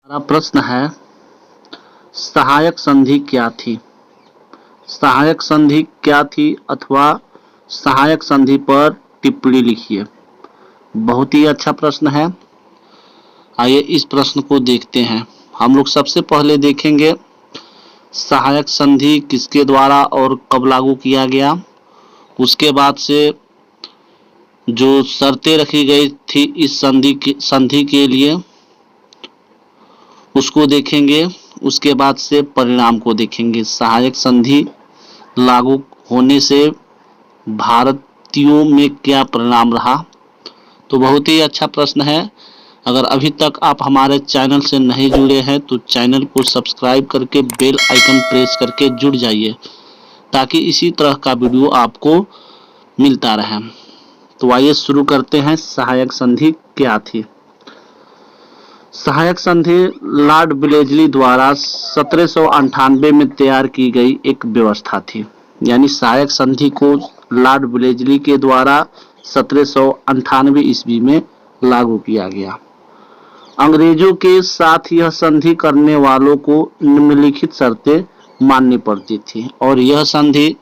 हमारा प्रश्न है, सहायक संधि क्या थी? सहायक संधि क्या थी अथवा सहायक संधि पर टिप्पणी लिखिए। बहुत ही अच्छा प्रश्न है। आइए इस प्रश्न को देखते हैं। हम लोग सबसे पहले देखेंगे सहायक संधि किसके द्वारा और कब लागू किया गया। उसके बाद से जो शर्तें रखी गई थी इस संधि के लिए उसको देखेंगे। उसके बाद से परिणाम को देखेंगे। सहायक संधि लागू होने से भारतीयों में क्या परिणाम रहा। तो बहुत ही अच्छा प्रश्न है। अगर अभी तक आप हमारे चैनल से नहीं जुड़े हैं तो चैनल को सब्सक्राइब करके बेल आइकन प्रेस करके जुड़ जाइए ताकि इसी तरह का वीडियो आपको मिलता रहे। तो आइए शुरू करते हैं। सहायक संधि क्या थी? सहायक संधि लॉर्ड वेलेस्ली द्वारा 1798 में तैयार की गई एक व्यवस्था थी। यानी सहायक संधि को लॉर्ड वेलेस्ली के द्वारा 1798 ईस्वी में लागू किया गया। अंग्रेजों के साथ यह संधि करने वालों को निम्नलिखित शर्तें माननी पड़ती थी और यह संधि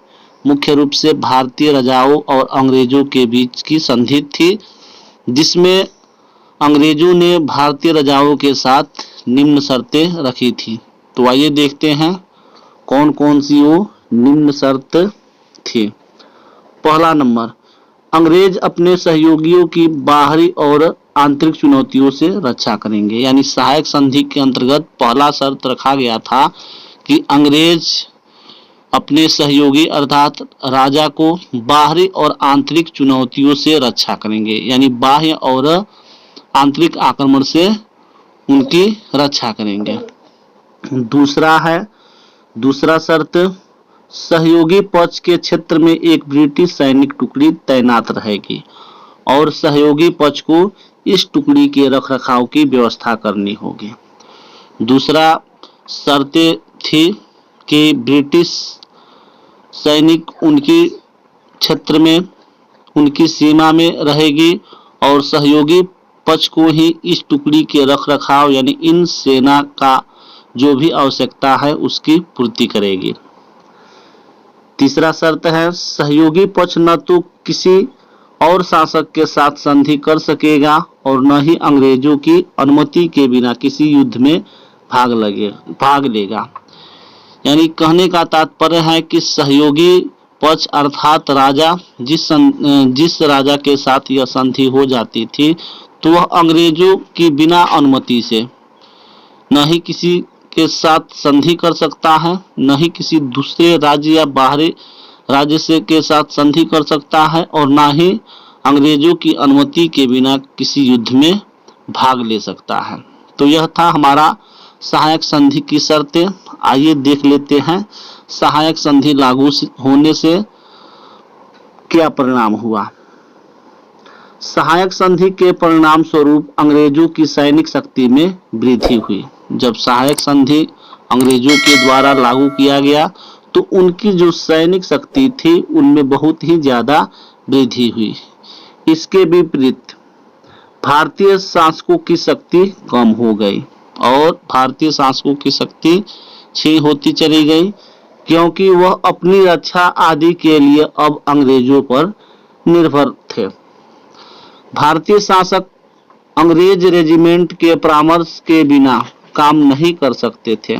मुख्य रूप से भारतीय राजाओं और अंग्रेजों के बीच की संधि थी, जिसमें अंग्रेजों ने भारतीय राजाओं के साथ निम्न शर्तें रखी थी। तो आइए देखते हैं कौन कौन सी वो निम्न शर्त थी। पहला नंबर, अंग्रेज अपने सहयोगियों की बाहरी और आंतरिक चुनौतियों से रक्षा करेंगे। यानी सहायक संधि के अंतर्गत पहला शर्त रखा गया था कि अंग्रेज अपने सहयोगी अर्थात राजा को बाहरी और आंतरिक चुनौतियों से रक्षा करेंगे। यानी बाह्य और आंतरिक आक्रमण से उनकी रक्षा करेंगे। दूसरा शर्त, सहयोगी पक्ष के क्षेत्र में एक ब्रिटिश सैनिक टुकड़ी तैनात रहेगी और सहयोगी पक्ष को इस टुकड़ी के रखरखाव की व्यवस्था करनी होगी। दूसरा शर्त थी कि ब्रिटिश सैनिक उनकी क्षेत्र में उनकी सीमा में रहेगी और सहयोगी पक्ष को ही इस टुकड़ी के रखरखाव यानी इन सेना का जो भी आवश्यकता है उसकी पूर्ति करेगी। तीसरा शर्त है, सहयोगी पक्ष न तो किसी और शासक के साथ संधि कर सकेगा और न ही अंग्रेजों की अनुमति के बिना किसी युद्ध में भाग लेगा। यानी कहने का तात्पर्य है कि सहयोगी पक्ष अर्थात राजा जिस राजा के साथ यह संधि हो जाती थी तो वह अंग्रेजों की बिना अनुमति से न ही किसी के साथ संधि कर सकता है, न ही किसी दूसरे राज्य या बाहरी राज्य से के साथ संधि कर सकता है और न ही अंग्रेजों की अनुमति के बिना किसी युद्ध में भाग ले सकता है। तो यह था हमारा सहायक संधि की शर्तें। आइए देख लेते हैं सहायक संधि लागू होने से क्या परिणाम हुआ। सहायक संधि के परिणाम स्वरूप अंग्रेजों की सैनिक शक्ति में वृद्धि हुई। जब सहायक संधि अंग्रेजों के द्वारा लागू किया गया तो उनकी जो सैनिक शक्ति थी उनमें बहुत ही ज्यादा वृद्धि हुई। इसके विपरीत भारतीय शासकों की शक्ति कम हो गई और भारतीय शासकों की शक्ति क्षीण होती चली गई, क्योंकि वह अपनी रक्षा आदि के लिए अब अंग्रेजों पर निर्भर थे। भारतीय शासक अंग्रेज रेजिमेंट के परामर्श के बिना काम नहीं कर सकते थे।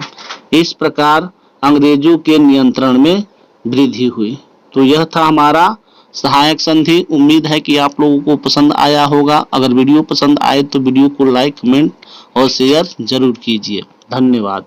इस प्रकार अंग्रेजों के नियंत्रण में वृद्धि हुई। तो यह था हमारा सहायक संधि। उम्मीद है कि आप लोगों को पसंद आया होगा। अगर वीडियो पसंद आए तो वीडियो को लाइक, कमेंट और शेयर जरूर कीजिए। धन्यवाद।